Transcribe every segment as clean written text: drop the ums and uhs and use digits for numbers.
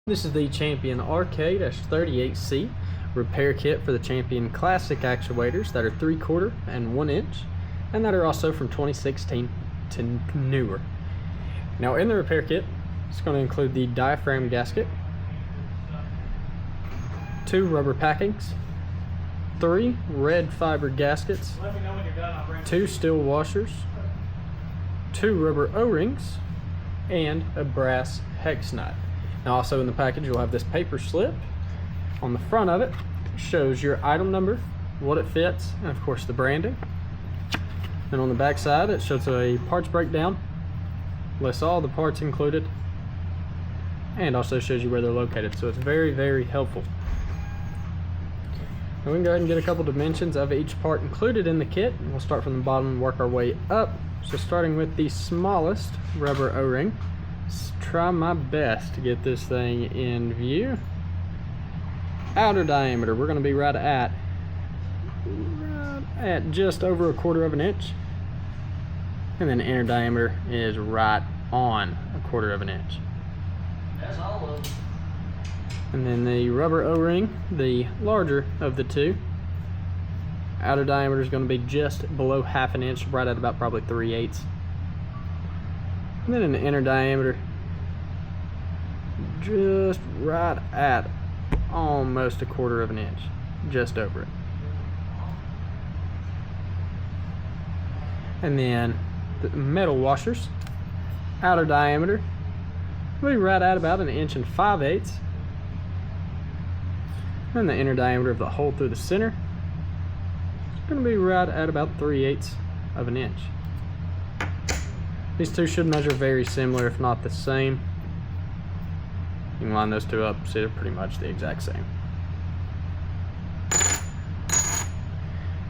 This is the Champion RK-38C repair kit for the Champion Classic actuators that are 3/4 and 1 inch, and that are also from 2016 to newer. Now in the repair kit, it's going to include the diaphragm gasket, 2 rubber packings, 3 red fiber gaskets, 2 steel washers, 2 rubber O-rings, and a brass hex nut. Now also in the package you'll have this paper slip. On the front of it shows your item number, what it fits, and of course the branding. Then on the back side it shows a parts breakdown, lists all the parts included, and also shows you where they're located, so it's very helpful. Now we can go ahead and get a couple dimensions of each part included in the kit, and we'll start from the bottom and work our way up. So starting with the smallest rubber O-ring, try my best to get this thing in view. Outer diameter, we're going to be right at just over 1/4 of an inch, and then inner diameter is right on 1/4 of an inch. That's all of them. And then the rubber O-ring, the larger of the two, outer diameter is going to be just below 1/2 an inch, right at about probably 3/8. And then in the inner diameter, just right at almost 1/4 of an inch, just over it. And then the metal washers, outer diameter will be right at about 1 5/8 inches. And the inner diameter of the hole through the center is going to be right at about 3/8 of an inch. These two should measure very similar, if not the same. You can line those two up, see they're pretty much the exact same.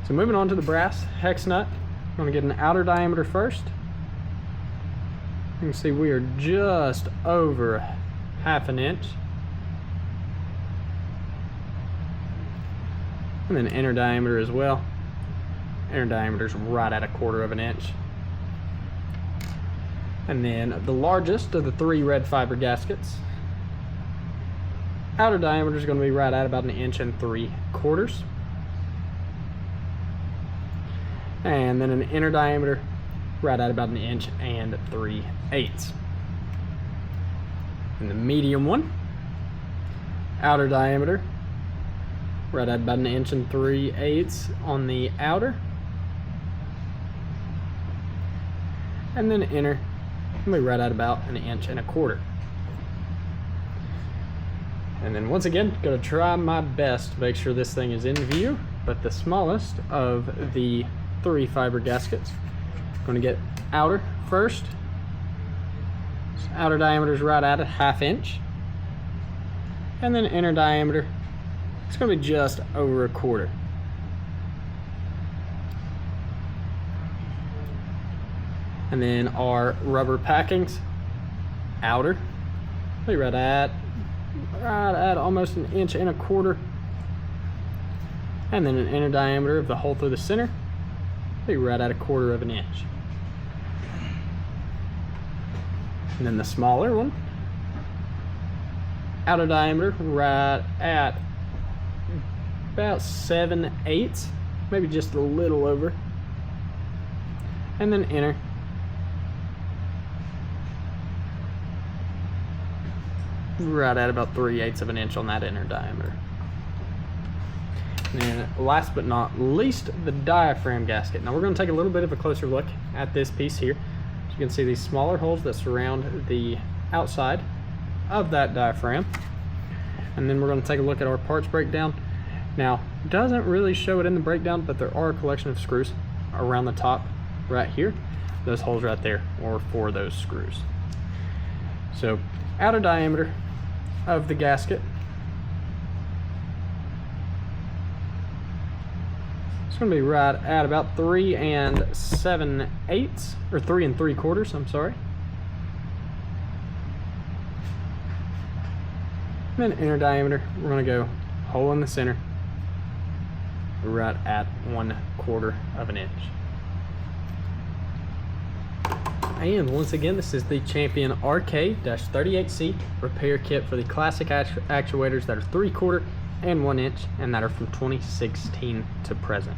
So moving on to the brass hex nut, I'm going to get an outer diameter first. You can see we are just over 1/2 an inch. And then inner diameter as well. Inner diameter is right at 1/4 of an inch. And then the largest of the 3 red fiber gaskets, outer diameter is going to be right at about 1 3/4 inches. And then an inner diameter right at about 1 3/8 inches. And the medium one, outer diameter right at about 1 3/8 inches on the outer, and then inner will be right at about 1 1/4 inches. And then once again, gonna try my best to make sure this thing is in view, but the smallest of the 3 fiber gaskets, gonna get outer first. So outer diameter is right at 1/2 inch, and then inner diameter, it's gonna be just over 1/4. And then our rubber packings, outer, be right at almost 1 1/4 inches. And then an inner diameter of the hole through the center, be right at 1/4 of an inch. And then the smaller one, outer diameter right at about 7/8, maybe just a little over. And then inner right at about 3/8 of an inch on that inner diameter. And then last but not least, the diaphragm gasket. Now we're going to take a little bit of a closer look at this piece here. So you can see these smaller holes that surround the outside of that diaphragm. And then we're going to take a look at our parts breakdown. Now, it doesn't really show it in the breakdown, but there are a collection of screws around the top right here. Those holes right there are for those screws. So outer diameter of the gasket, it's going to be right at about 3 7/8 inches, or 3 3/4 inches, I'm sorry. And then inner diameter, we're going to go hole in the center, right at 1/4 of an inch. And once again, this is the Champion RK-38C repair kit for the classic actuators that are 3/4 and 1 inch and that are from 2016 to present.